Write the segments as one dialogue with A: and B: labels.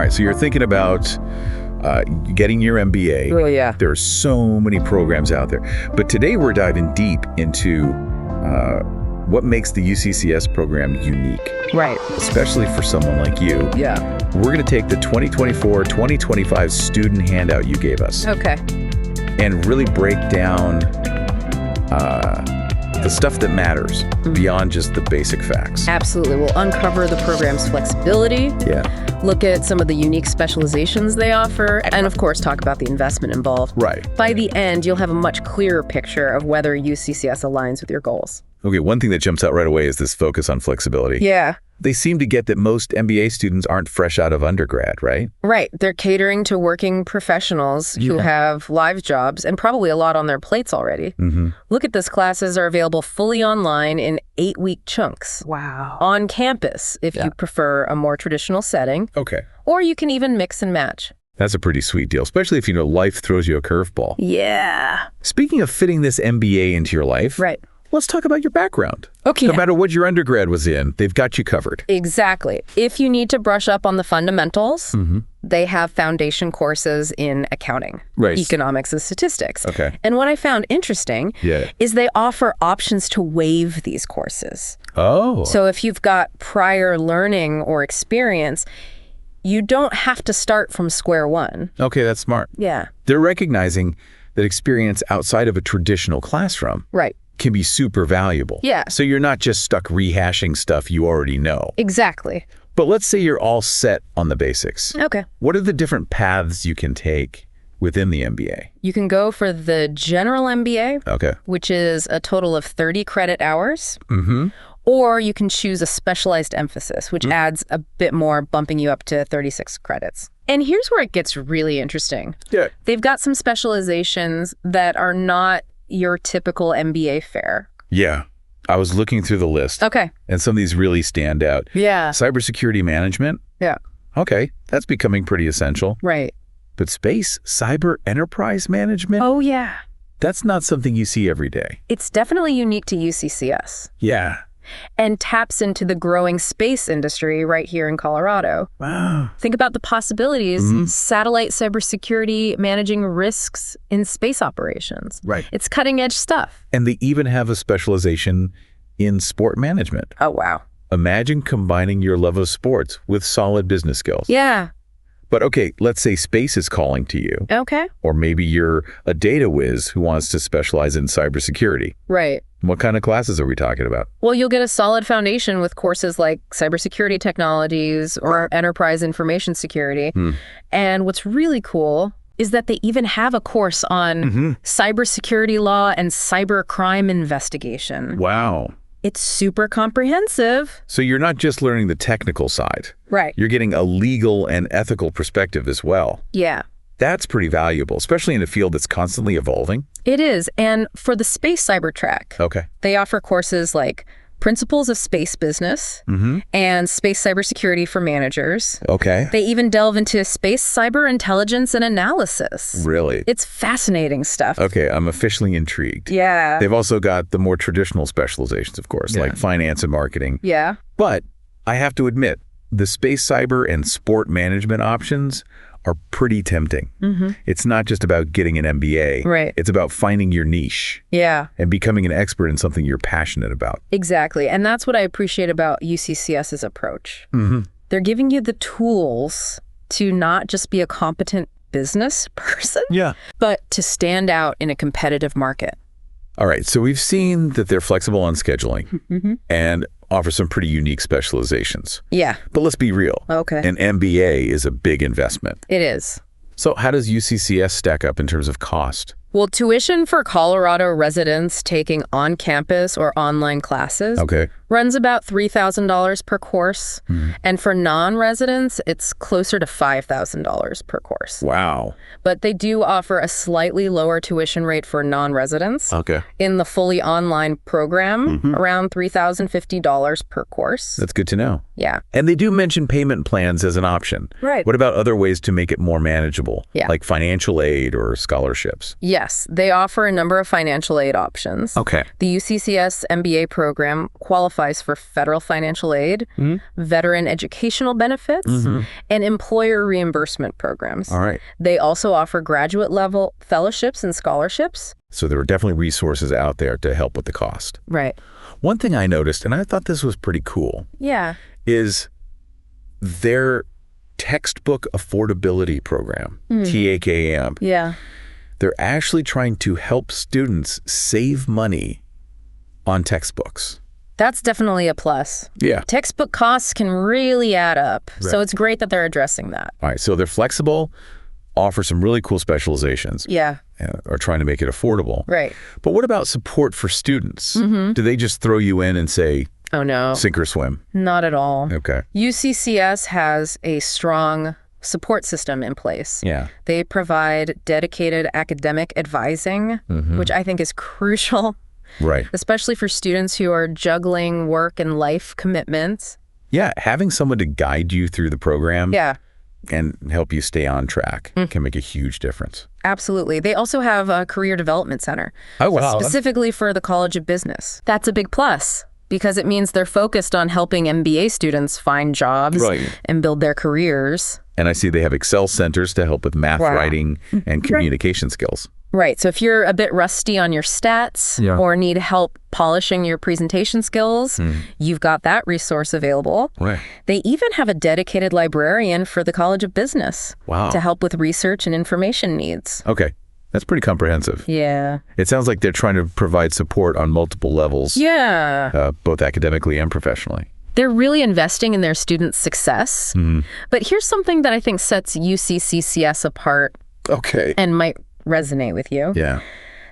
A: right, so you're thinking about getting your MBA.
B: Oh, yeah.
A: There are so many programs out there. But today we're diving deep into what makes the UCCS program unique.
B: Right.
A: Especially for someone like you.
B: Yeah.
A: We're going to take the 2024-2025 student handout you gave us.
B: Okay.
A: And really break down the stuff that matters beyond just the basic facts.
B: Absolutely. We'll uncover the program's flexibility.
A: Yeah.
B: Look at some of the unique specializations they offer, and of course talk about the investment involved.
A: Right.
B: By the end, you'll have a much clearer picture of whether UCCS aligns with your goals.
A: Okay, one thing that jumps out right away is this focus on flexibility.
B: Yeah.
A: They seem to get that most MBA students aren't fresh out of undergrad, right?
B: Right. They're catering to working professionals who have live jobs and probably a lot on their plates already. Look at this. Classes are available fully online in 8-week chunks. Wow. On campus, if you prefer a more traditional setting.
A: Okay.
B: Or you can even mix and match.
A: That's a pretty sweet deal, especially if, life throws you a curveball.
B: Yeah.
A: Speaking of fitting this MBA into your life,
B: right.
A: Let's talk about your background.
B: Okay.
A: No matter what your undergrad was in, they've got you covered.
B: Exactly. If you need to brush up on the fundamentals, they have foundation courses in accounting, economics, and statistics.
A: Okay.
B: And what I found interesting is they offer options to waive these courses.
A: Oh.
B: So if you've got prior learning or experience, you don't have to start from square one.
A: Okay, that's smart.
B: Yeah.
A: They're recognizing that experience outside of a traditional classroom can be super valuable.
B: Yeah.
A: So you're not just stuck rehashing stuff you already know.
B: Exactly.
A: But let's say you're all set on the basics.
B: Okay.
A: What are the different paths you can take within the MBA?
B: You can go for the general MBA, which is a total of 30 credit hours. Or you can choose a specialized emphasis, which adds a bit more, bumping you up to 36 credits. And here's where it gets really interesting.
A: Yeah.
B: They've got some specializations that are not your typical MBA fare.
A: Yeah. I was looking through the list.
B: Okay.
A: And some of these really stand out.
B: Yeah.
A: Cybersecurity management.
B: Yeah.
A: Okay. That's becoming pretty essential.
B: Right.
A: But space, cyber enterprise management?
B: Oh, yeah.
A: That's not something you see every day.
B: It's definitely unique to UCCS.
A: Yeah.
B: And taps into the growing space industry right here in Colorado.
A: Wow.
B: Think about the possibilities. Satellite cybersecurity, managing risks in space operations.
A: Right.
B: It's cutting edge stuff.
A: And they even have a specialization in sport management.
B: Oh, wow.
A: Imagine combining your love of sports with solid business skills.
B: Yeah.
A: But okay, let's say space is calling to you.
B: Okay.
A: Or maybe you're a data whiz who wants to specialize in cybersecurity.
B: Right.
A: What kind of classes are we talking about?
B: Well, you'll get a solid foundation with courses like cybersecurity technologies or enterprise information security. And what's really cool is that they even have a course on cybersecurity law and cybercrime investigation.
A: Wow.
B: It's super comprehensive.
A: So you're not just learning the technical side.
B: Right.
A: You're getting a legal and ethical perspective as well.
B: Yeah.
A: That's pretty valuable, especially in a field that's constantly evolving.
B: It is. And for the space cyber track, they offer courses like Principles of Space Business and Space Cybersecurity for Managers.
A: Okay.
B: They even delve into space cyber intelligence and analysis.
A: Really?
B: It's fascinating stuff.
A: Okay, I'm officially intrigued.
B: Yeah.
A: They've also got the more traditional specializations, of course, like finance and marketing.
B: Yeah.
A: But I have to admit, the space cyber and sport management options are pretty tempting. It's not just about getting an MBA.
B: Right.
A: It's about finding your niche.
B: Yeah.
A: And becoming an expert in something you're passionate about.
B: Exactly. And that's what I appreciate about UCCS's approach. They're giving you the tools to not just be a competent business person, but to stand out in a competitive market.
A: All right. So we've seen that they're flexible on scheduling and offer some pretty unique specializations.
B: Yeah.
A: But let's be real.
B: Okay.
A: An MBA is a big investment.
B: It is.
A: So how does UCCS stack up in terms of cost?
B: Well, tuition for Colorado residents taking on-campus or online classes runs about $3,000 per course. And for non-residents, it's closer to $5,000 per course.
A: Wow.
B: But they do offer a slightly lower tuition rate for non-residents. In the fully online program, around $3,050 per course.
A: That's good to know.
B: Yeah.
A: And they do mention payment plans as an option.
B: Right.
A: What about other ways to make it more manageable?
B: Yeah.
A: Like financial aid or scholarships?
B: Yes, they offer a number of financial aid options.
A: Okay.
B: The UCCS MBA program qualifies qualifies for federal financial aid, veteran educational benefits, and employer reimbursement programs.
A: All right.
B: They also offer graduate-level fellowships and scholarships.
A: So there are definitely resources out there to help with the cost.
B: Right.
A: One thing I noticed, and I thought this was pretty cool,
B: Yeah.
A: is their textbook affordability program, TAKM.
B: Yeah.
A: They're actually trying to help students save money on textbooks.
B: That's definitely a plus.
A: Yeah.
B: Textbook costs can really add up.
A: Right.
B: So it's great that they're addressing that.
A: All right, so they're flexible, offer some really cool specializations,
B: Yeah.
A: are trying to make it affordable.
B: Right.
A: But what about support for students? Do they just throw you in and say,
B: Oh, no.
A: sink or swim?
B: Not at all.
A: Okay.
B: UCCS has a strong support system in place.
A: Yeah.
B: They provide dedicated academic advising, which I think is crucial,
A: Right.
B: especially for students who are juggling work and life commitments.
A: Yeah, having someone to guide you through the program
B: Yeah,
A: and help you stay on track can make a huge difference.
B: absolutely. They also have a career development center,
A: Oh, wow.
B: specifically for the College of Business. That's a big plus because it means they're focused on helping MBA students find jobs
A: Right.
B: and build their careers.
A: And I see they have Excel centers to help with math, writing, and communication skills.
B: Right. So if you're a bit rusty on your stats or need help polishing your presentation skills, you've got that resource available.
A: Right.
B: They even have a dedicated librarian for the College of Business
A: Wow.
B: to help with research and information needs.
A: Okay. That's pretty comprehensive.
B: Yeah.
A: It sounds like they're trying to provide support on multiple levels,
B: Yeah.
A: both academically and professionally.
B: They're really investing in their students' success. But here's something that I think sets UCCCS apart
A: Okay.
B: and might resonate with you.
A: Yeah.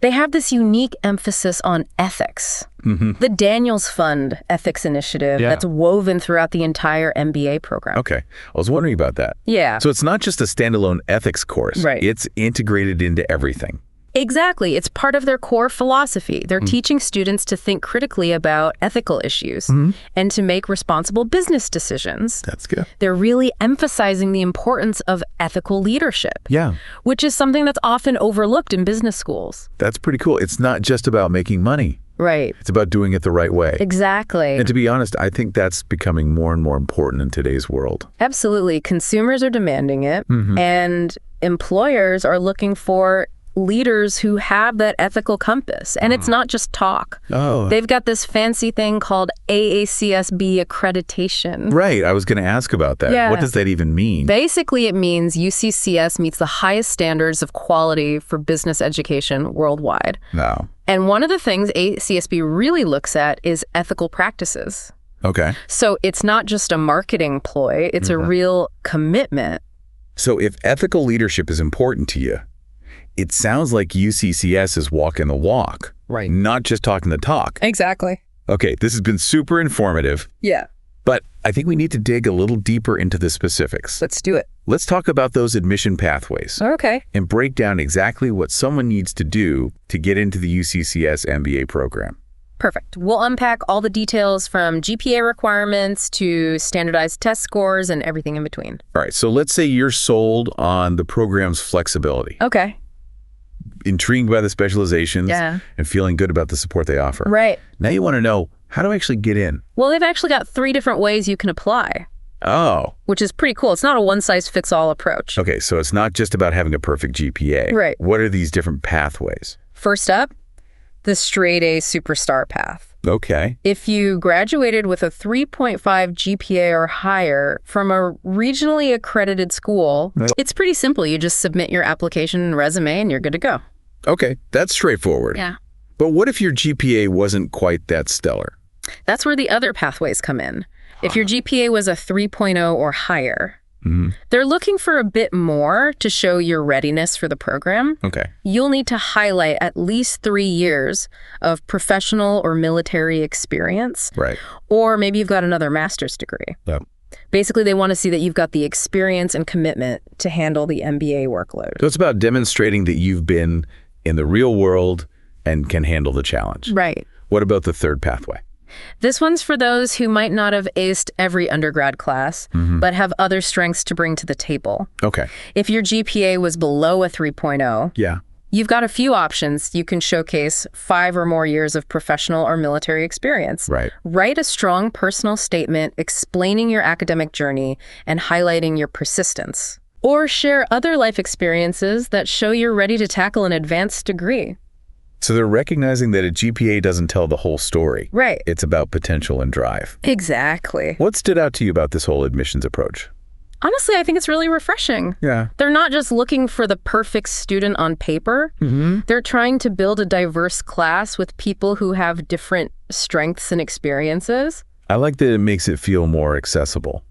B: They have this unique emphasis on ethics. The Daniels Fund Ethics Initiative that's woven throughout the entire MBA program.
A: Okay. I was wondering about that.
B: Yeah.
A: So it's not just a standalone ethics course.
B: Right.
A: It's integrated into everything.
B: Exactly. It's part of their core philosophy. They're teaching students to think critically about ethical issues and to make responsible business decisions.
A: That's good.
B: They're really emphasizing the importance of ethical leadership,
A: Yeah.
B: which is something that's often overlooked in business schools.
A: That's pretty cool. It's not just about making money.
B: Right.
A: It's about doing it the right way.
B: Exactly.
A: And to be honest, I think that's becoming more and more important in today's world.
B: Absolutely. Consumers are demanding it, and employers are looking for leaders who have that ethical compass. And it's not just talk.
A: Oh.
B: They've got this fancy thing called AACSB accreditation.
A: Right. I was going to ask about that.
B: Yeah.
A: What does that even mean?
B: Basically, it means UCCS meets the highest standards of quality for business education worldwide.
A: No.
B: And one of the things AACSB really looks at is ethical practices.
A: Okay.
B: So it's not just a marketing ploy, it's a real commitment.
A: So if ethical leadership is important to you, it sounds like UCCS is walking the walk.
B: Right.
A: Not just talking the talk.
B: Exactly.
A: Okay, this has been super informative,
B: Yeah.
A: but I think we need to dig a little deeper into the specifics.
B: Let's do it.
A: Let's talk about those admission pathways
B: Okay.
A: and break down exactly what someone needs to do to get into the UCCS MBA program.
B: Perfect. We'll unpack all the details from GPA requirements to standardized test scores and everything in between.
A: All right, so let's say you're sold on the program's flexibility,
B: Okay.
A: intrigued by the specializations,
B: Yeah.
A: and feeling good about the support they offer.
B: Right.
A: Now you want to know, how do I actually get in?
B: Well, they've actually got 3 different ways you can apply,
A: Oh,
B: which is pretty cool. It's not a one-size-fits-all approach.
A: okay, so it's not just about having a perfect GPA.
B: Right.
A: What are these different pathways?
B: First up, the straight A superstar path.
A: Okay.
B: If you graduated with a 3.5 GPA or higher from a regionally accredited school, it's pretty simple. You just submit your application and resume and you're good to go.
A: Okay, that's straightforward.
B: Yeah.
A: But what if your GPA wasn't quite that stellar?
B: That's where the other pathways come in. If your GPA was a 3.0 or higher, they're looking for a bit more to show your readiness for the program.
A: Okay.
B: You'll need to highlight at least 3 years of professional or military experience,
A: Right.
B: or maybe you've got another master's degree.
A: Yeah.
B: Basically, they want to see that you've got the experience and commitment to handle the MBA workload.
A: So it's about demonstrating that you've been in the real world and can handle the challenge.
B: Right.
A: What about the third pathway?
B: This one's for those who might not have aced every undergrad class, but have other strengths to bring to the table.
A: Okay.
B: If your GPA was below a 3.0,
A: Yeah.
B: You've got a few options. You can showcase 5 or more years of professional or military experience.
A: Right.
B: Write a strong personal statement explaining your academic journey and highlighting your persistence. Or share other life experiences that show you're ready to tackle an advanced degree.
A: So they're recognizing that a GPA doesn't tell the whole story.
B: Right.
A: It's about potential and drive.
B: Exactly.
A: What stood out to you about this whole admissions approach?
B: Honestly, I think it's really refreshing.
A: Yeah.
B: They're not just looking for the perfect student on paper. They're trying to build a diverse class with people who have different strengths and experiences.
A: I like that it makes it feel more accessible.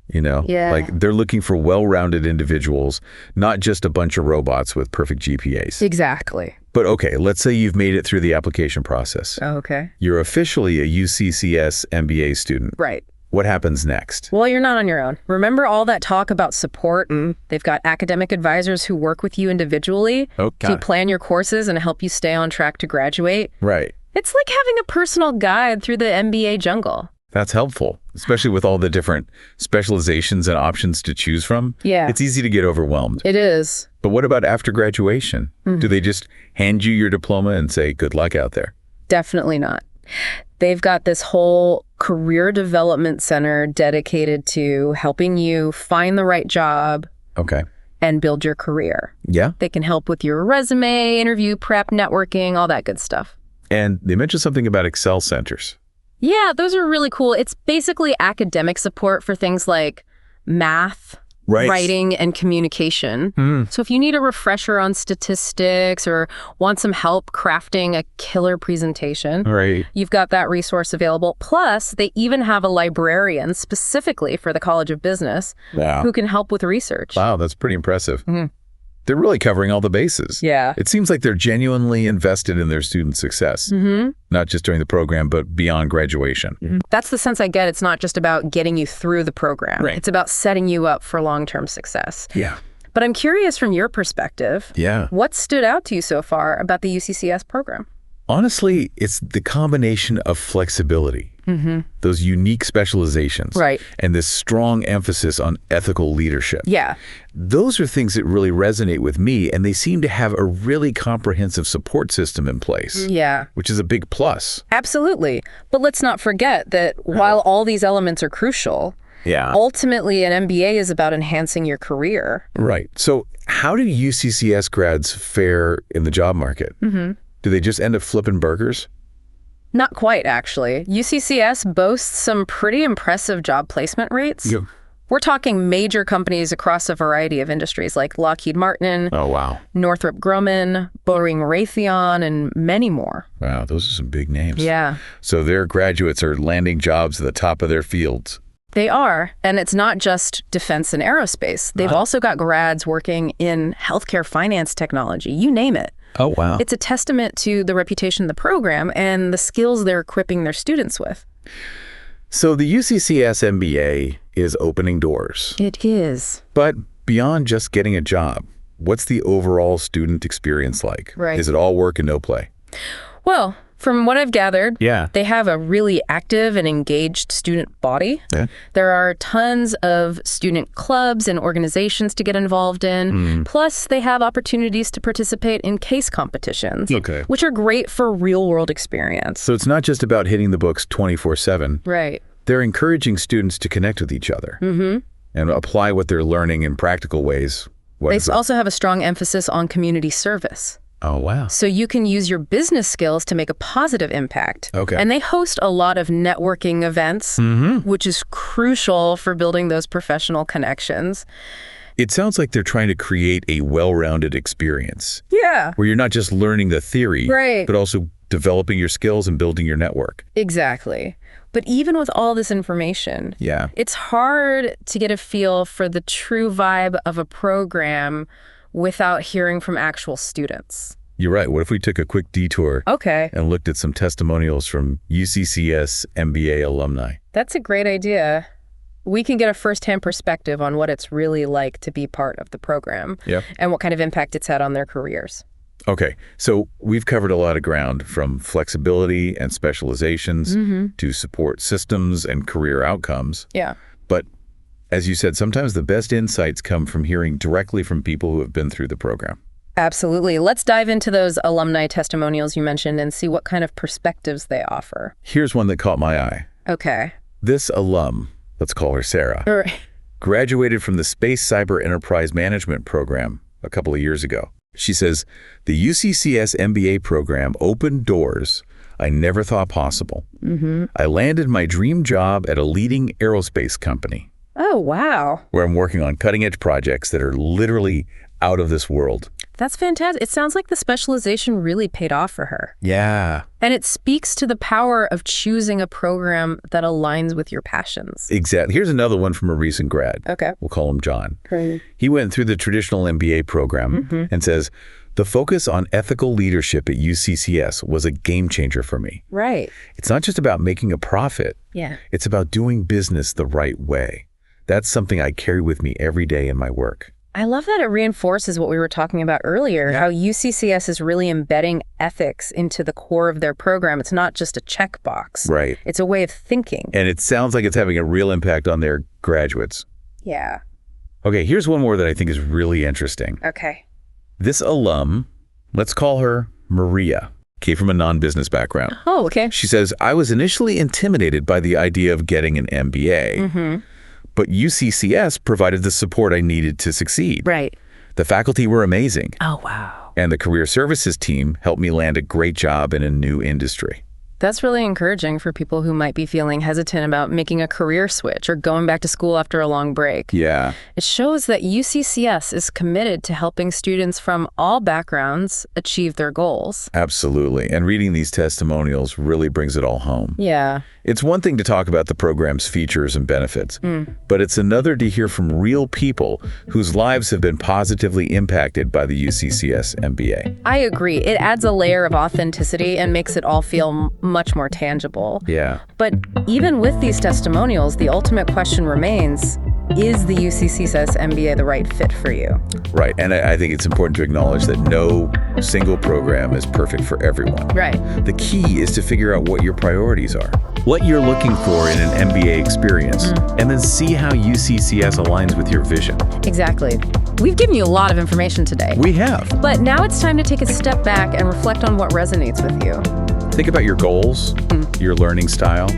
B: Yeah.
A: Like they're looking for well-rounded individuals, not just a bunch of robots with perfect GPAs.
B: Exactly.
A: But okay, let's say you've made it through the application process.
B: Okay.
A: You're officially a UCCS MBA student.
B: Right.
A: What happens next?
B: Well, you're not on your own. Remember all that talk about support? They've got academic advisors who work with you individually to plan your courses and help you stay on track to graduate.
A: Right.
B: It's like having a personal guide through the MBA jungle.
A: That's helpful, especially with all the different specializations and options to choose from.
B: Yeah.
A: It's easy to get overwhelmed.
B: It is.
A: But what about after graduation? Do they just hand you your diploma and say, good luck out there?
B: Definitely not. They've got this whole career development center dedicated to helping you find the right job
A: Okay.
B: and build your career.
A: Yeah.
B: They can help with your resume, interview prep, networking, all that good stuff.
A: And they mentioned something about Excel centers.
B: Yeah, those are really cool. It's basically academic support for things like math,
A: Right.
B: writing, and communication. So if you need a refresher on statistics or want some help crafting a killer presentation,
A: Right.
B: you've got that resource available. Plus, they even have a librarian specifically for the College of Business
A: Wow.
B: who can help with research.
A: Wow, that's pretty impressive. They're really covering all the bases.
B: Yeah.
A: It seems like they're genuinely invested in their student success, not just during the program, but beyond graduation.
B: That's the sense I get. It's not just about getting you through the program.
A: Right.
B: It's about setting you up for long-term success.
A: Yeah.
B: But I'm curious from your perspective,
A: Yeah.
B: what stood out to you so far about the UCCS program?
A: Honestly, it's the combination of flexibility, those unique specializations,
B: Right.
A: and this strong emphasis on ethical leadership.
B: Yeah.
A: Those are things that really resonate with me, and they seem to have a really comprehensive support system in place,
B: Yeah.
A: which is a big plus.
B: Absolutely. But let's not forget that while all these elements are crucial,
A: Yeah.
B: ultimately an MBA is about enhancing your career.
A: Right. So how do UCCS grads fare in the job market? Do they just end up flipping burgers?
B: Not quite, actually. UCCS boasts some pretty impressive job placement rates.
A: Yeah.
B: We're talking major companies across a variety of industries like Lockheed Martin,
A: Oh, wow.
B: Northrop Grumman, Boeing Raytheon, and many more.
A: Wow, those are some big names.
B: Yeah,
A: So their graduates are landing jobs at the top of their fields.
B: they are. And it's not just defense and aerospace. They've also got grads working in healthcare finance technology, you name it.
A: Oh, wow.
B: It's a testament to the reputation of the program and the skills they're equipping their students with.
A: So the UCCS MBA is opening doors.
B: It is.
A: But beyond just getting a job, what's the overall student experience like?
B: Right.
A: Is it all work and no play?
B: Well, from what I've gathered,
A: Yeah.
B: they have a really active and engaged student body.
A: Yeah.
B: There are tons of student clubs and organizations to get involved in. Plus, they have opportunities to participate in case competitions,
A: Okay.
B: which are great for real-world experience.
A: So it's not just about hitting the books 24/7.
B: Right.
A: They're encouraging students to connect with each other and apply what they're learning in practical ways. What
B: They
A: is it?
B: also have a strong emphasis on community service.
A: Oh, wow.
B: So you can use your business skills to make a positive impact.
A: Okay.
B: And they host a lot of networking events, which is crucial for building those professional connections.
A: It sounds like they're trying to create a well-rounded experience
B: Yeah.
A: where you're not just learning the theory,
B: Right.
A: but also developing your skills and building your network.
B: Exactly. But even with all this information,
A: Yeah.
B: it's hard to get a feel for the true vibe of a program without hearing from actual students.
A: You're right. What if we took a quick detour
B: Okay,
A: and looked at some testimonials from UCCS MBA alumni?
B: that's a great idea. We can get a firsthand perspective on what it's really like to be part of the program
A: Yeah.
B: and what kind of impact it's had on their careers.
A: Okay, so we've covered a lot of ground, from flexibility and specializations to support systems and career outcomes.
B: Yeah.
A: But as you said, sometimes the best insights come from hearing directly from people who have been through the program.
B: Absolutely. Let's dive into those alumni testimonials you mentioned and see what kind of perspectives they offer.
A: Here's one that caught my eye.
B: Okay.
A: This alum, let's call her Sarah,
B: All right.
A: graduated from the Space Cyber Enterprise Management program a couple of years ago. She says, the UCCS MBA program opened doors I never thought possible. I landed my dream job at a leading aerospace company.
B: Oh, wow.
A: Where I'm working on cutting-edge projects that are literally out of this world.
B: That's fantastic. It sounds like the specialization really paid off for her.
A: Yeah.
B: And it speaks to the power of choosing a program that aligns with your passions.
A: Exactly. Here's another one from a recent grad.
B: Okay.
A: We'll call him John.
B: Great.
A: He went through the traditional MBA program and says, the focus on ethical leadership at UCCS was a game changer for me.
B: Right.
A: It's not just about making a profit.
B: Yeah.
A: It's about doing business the right way. That's something I carry with me every day in my work.
B: I love that it reinforces what we were talking about earlier, how UCCS is really embedding ethics into the core of their program. It's not just a checkbox.
A: Right.
B: It's a way of thinking.
A: And it sounds like it's having a real impact on their graduates.
B: Yeah.
A: Okay, here's one more that I think is really interesting.
B: Okay.
A: This alum, let's call her Maria, came from a non-business background.
B: Oh, okay.
A: She says, I was initially intimidated by the idea of getting an MBA. But UCCS provided the support I needed to succeed.
B: Right.
A: The faculty were amazing.
B: Oh, wow.
A: And the career services team helped me land a great job in a new industry.
B: That's really encouraging for people who might be feeling hesitant about making a career switch or going back to school after a long break.
A: Yeah.
B: It shows that UCCS is committed to helping students from all backgrounds achieve their goals.
A: Absolutely. And reading these testimonials really brings it all home.
B: Yeah.
A: It's one thing to talk about the program's features and benefits, but it's another to hear from real people whose lives have been positively impacted by the UCCS MBA.
B: I agree. It adds a layer of authenticity and makes it all feel much more tangible.
A: Yeah.
B: But even with these testimonials, the ultimate question remains, is the UCCS MBA the right fit for you?
A: Right. And I think it's important to acknowledge that no single program is perfect for everyone.
B: Right.
A: The key is to figure out what your priorities are, what you're looking for in an MBA experience, and then see how UCCS aligns with your vision.
B: Exactly. We've given you a lot of information today.
A: We have.
B: But now it's time to take a step back and reflect on what resonates with you.
A: Think about your goals, your learning style,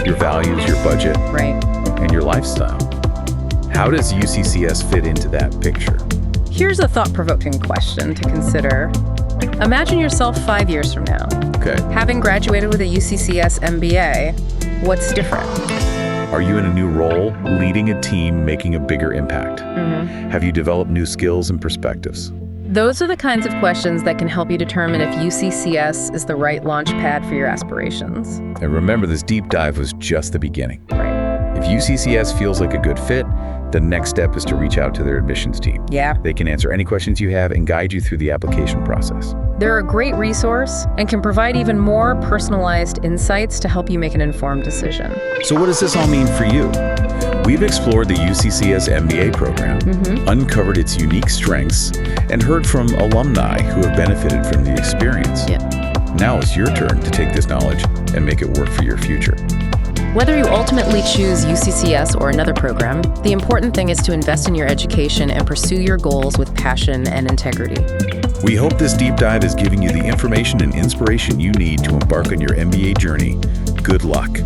A: your values, your budget,
B: Right.
A: and your lifestyle. How does UCCS fit into that picture?
B: Here's a thought-provoking question to consider. Imagine yourself 5 years from now.
A: Okay.
B: Having graduated with a UCCS MBA, what's different?
A: Are you in a new role, leading a team, making a bigger impact? Have you developed new skills and perspectives?
B: Those are the kinds of questions that can help you determine if UCCS is the right launch pad for your aspirations.
A: And remember, this deep dive was just the beginning.
B: Right.
A: If UCCS feels like a good fit, the next step is to reach out to their admissions team.
B: Yeah.
A: They can answer any questions you have and guide you through the application process.
B: They're a great resource and can provide even more personalized insights to help you make an informed decision.
A: So what does this all mean for you? We've explored the UCCS MBA program, uncovered its unique strengths, and heard from alumni who have benefited from the experience.
B: Yeah.
A: Now it's your turn to take this knowledge and make it work for your future.
B: Whether you ultimately choose UCCS or another program, the important thing is to invest in your education and pursue your goals with passion and integrity.
A: We hope this deep dive is giving you the information and inspiration you need to embark on your MBA journey. Good luck.